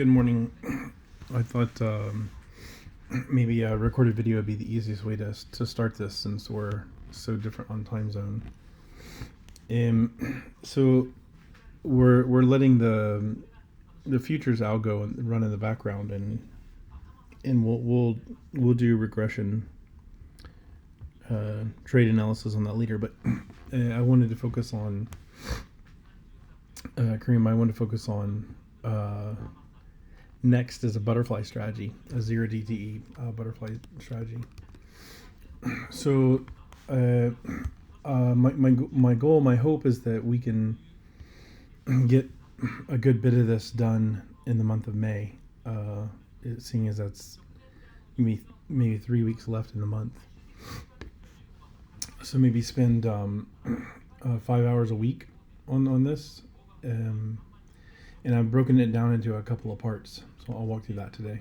Good morning. I thought maybe a recorded video would be the easiest way to start this since we're so different on time zone. So we're letting the futures algo run in the background, and we'll do regression trade analysis on that later. But I wanted to focus on Kareem. I wanted to focus on next is a butterfly strategy, a zero DTE butterfly strategy. So my goal, my hope is that we can get a good bit of this done in the month of May, seeing as that's maybe 3 weeks left in the month. So maybe spend 5 hours a week on this, and I've broken it down into a couple of parts. So I'll walk through that today.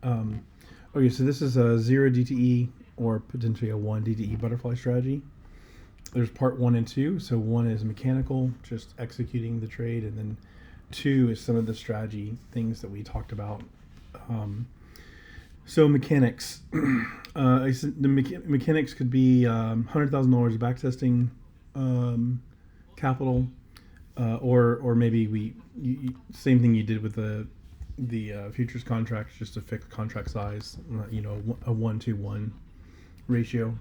Okay, so this is a 0 DTE or potentially a 1 DTE butterfly strategy. There's part 1 and 2. So 1 is mechanical, just executing the trade, and then 2 is some of the strategy things that we talked about. So mechanics. Mechanics could be $100,000 of backtesting capital, or maybe same thing you did with the futures contracts, just a fixed contract size, a 1-to-1 ratio.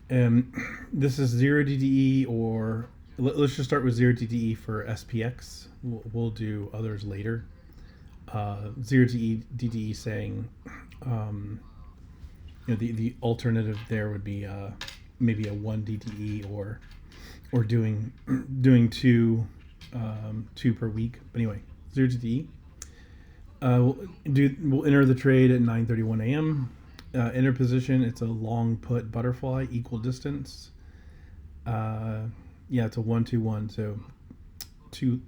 This is 0 DTE, or let's just start with 0 DTE for SPX. We'll do others later. 0 DTE saying, the alternative there would be maybe a 1 DTE or doing two per week. But anyway, 0 DTE. We'll enter the trade at 9:31 a.m. Enter position. It's a long put butterfly, equal distance. It's a 1-to-1. So two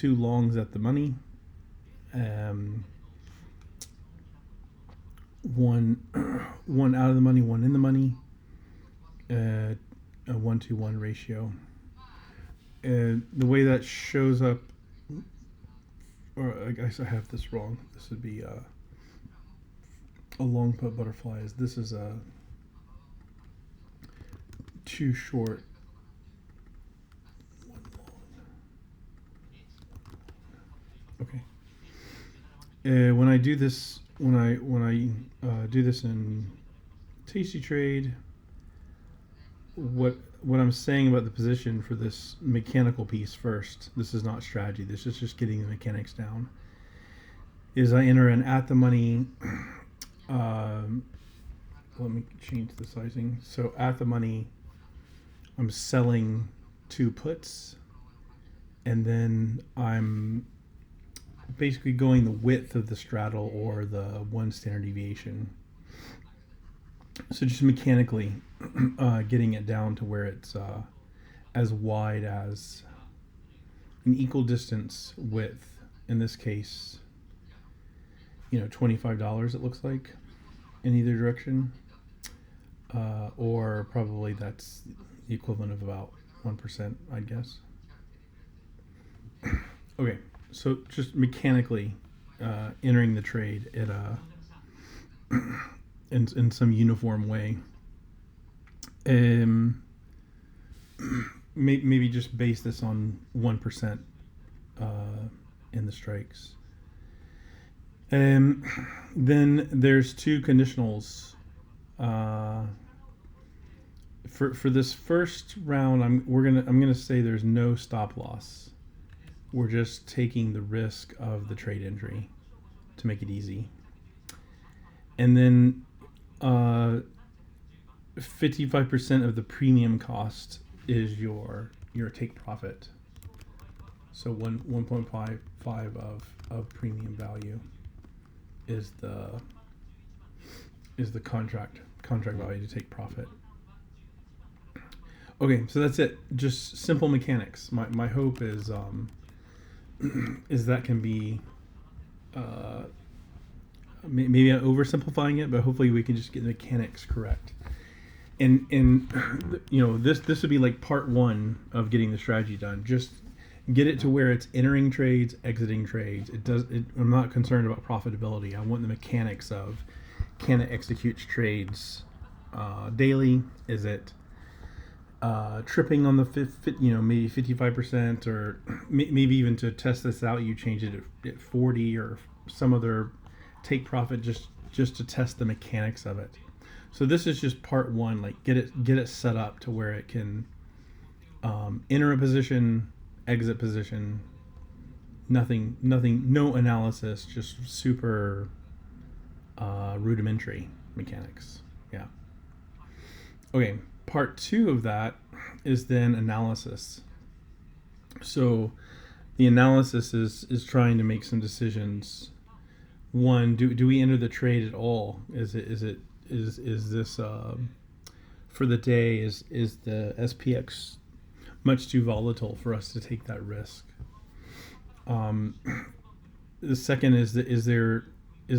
longs at the money. One out of the money, one in the money. A 1-to-1 ratio. The way that shows up, or I guess I have this wrong. This would be a long put butterfly. This is a too short. One long. Okay. When I do this, when I do this in Tasty Trade, what I'm saying about the position for this mechanical piece first, this is not strategy, this is just getting the mechanics down, is I enter an at the money, let me change the sizing. So at the money, I'm selling 2 puts, and then I'm basically going the width of the straddle or the 1 standard deviation. So just mechanically getting it down to where it's as wide as an equal distance width. In this case, $25 it looks like in either direction, or probably that's the equivalent of about 1%, I'd guess. Okay, so just mechanically entering the trade at in some uniform way. Maybe just base this on 1% in the strikes. Then there's 2 conditionals. For this first round, I'm gonna say there's no stop loss. We're just taking the risk of the trade entry to make it easy. And then 55% of the premium cost is your take profit. So 1.55 of premium value is the contract value to take profit. Okay, so that's it. Just simple mechanics. My hope is that can be maybe I'm oversimplifying it, but hopefully we can just get the mechanics correct. And this would be like part 1 of getting the strategy done. Just get it to where it's entering trades, exiting trades. I'm not concerned about profitability. I want the mechanics of, can it execute trades daily? Is it tripping on the maybe 55%, or maybe even to test this out, you change it at 40 or some other take profit just to test the mechanics of it. So this is just part one, like get it set up to where it can enter a position, exit position, nothing, no analysis, just super rudimentary mechanics. Yeah. Okay, part two of that is then analysis. So the analysis is trying to make some decisions. One, do we enter the trade at all? Is this for the day? Is the SPX much too volatile for us to take that risk? The second is there a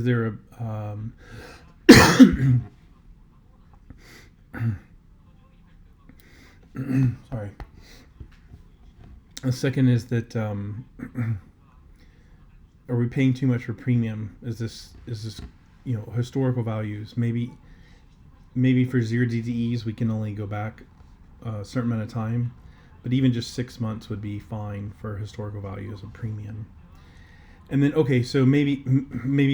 sorry. The second is that are we paying too much for premium? Is this historical values? Maybe for 0 DTEs we can only go back a certain amount of time, but even just 6 months would be fine for historical value as a premium. And then so maybe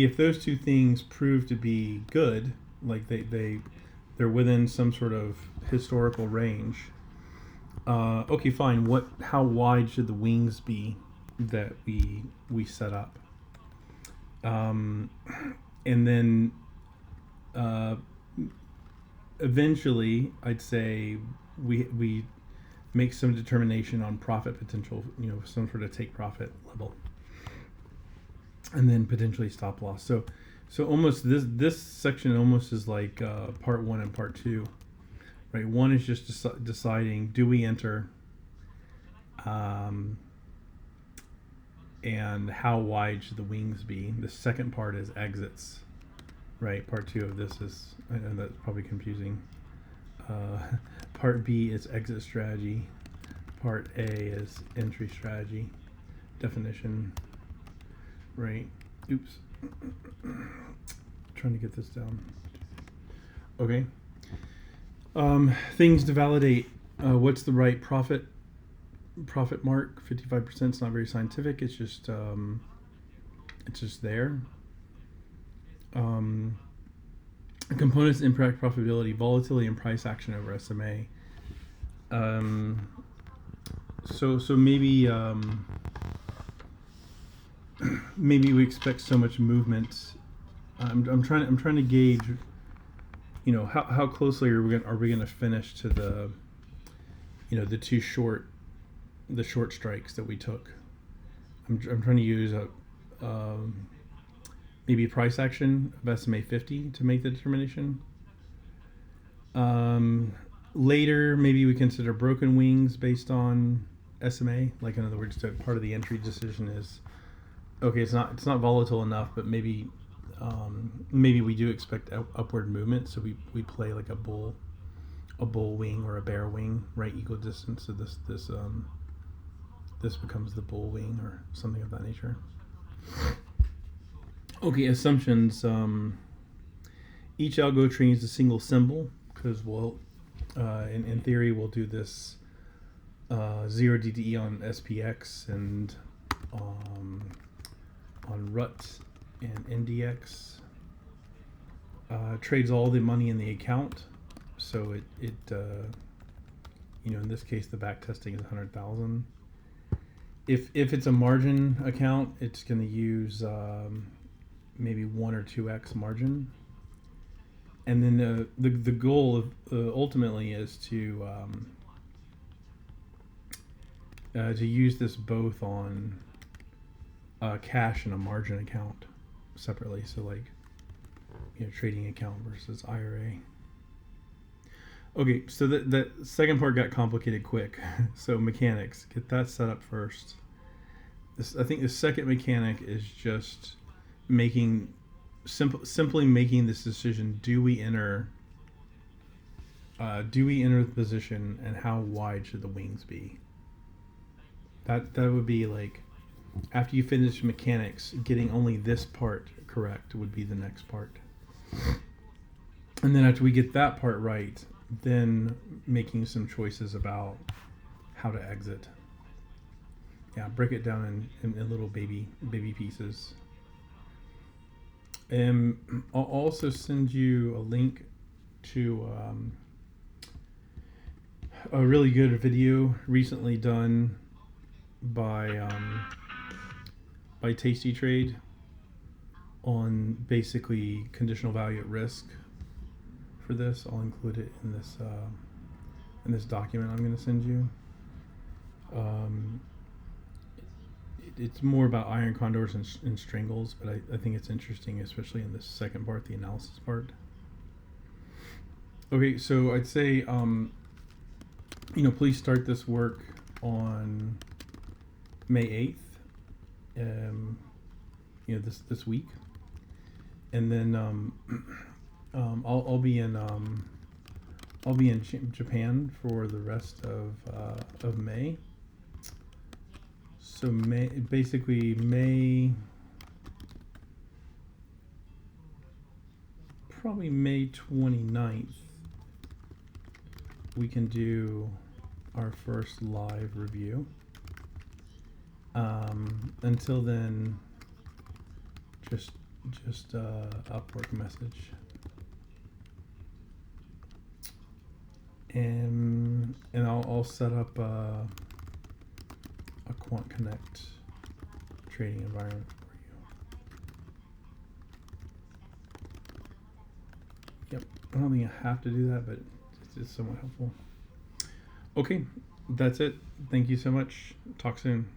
if those two things prove to be good, like they're within some sort of historical range. Fine. How wide should the wings be that we set up? And then eventually, I'd say we make some determination on profit potential. Some sort of take profit level, and then potentially stop loss. So almost this section almost is like part one and part two. Right, one is just deciding, do we enter, and how wide should the wings be. The second part is exits. Right, part two of this is, I know that's probably confusing. Part B is exit strategy. Part A is entry strategy. Definition. Right. Oops. Trying to get this down. Okay. Things to validate. What's the right profit mark? 55% is not very scientific. It's just there. Components impact profitability, volatility, and price action over SMA. So maybe maybe we expect so much movement. I'm trying to gauge. How closely are we going to finish to the the short strikes that we took. I'm trying to use maybe price action of SMA 50 to make the determination. Later, maybe we consider broken wings based on SMA. Like, in other words, part of the entry decision is, okay, it's not volatile enough, but maybe we do expect upward movement, so we play like a bull wing or a bear wing, right? Equal distance. So this becomes the bull wing or something of that nature. Okay, assumptions. Each algo tree is a single symbol because in theory we'll do this 0 DTE on SPX and on RUT and NDX. Trades all the money in the account, so it in this case the back testing is 100,000. If it's a margin account, it's going to use maybe 1 or 2x margin, and then the goal of ultimately is to use this both on cash and a margin account separately. So like trading account versus IRA. Okay, so that second part got complicated quick. So mechanics, get that set up first. I think the second mechanic is just simply making this decision: do we enter the position, and how wide should the wings be? That would be like after you finish mechanics, getting only this part correct would be the next part. And then after we get that part right, then making some choices about how to exit. Yeah, break it down in little baby pieces. I'll also send you a link to a really good video recently done by Tasty Trade on basically conditional value at risk for this. I'll include it in this document I'm going to send you. It's more about iron condors and strangles, but I think it's interesting, especially in this second part, the analysis part. Okay, so I'd say, please start this work on May 8th, this week. And then I'll be in Japan for the rest of May. So May 29th, we can do our first live review. Until then, just Upwork message. And I'll set up a Quant Connect trading environment for you. Yep, I don't think I have to do that, but it's somewhat helpful. Okay, that's it. Thank you so much. Talk soon.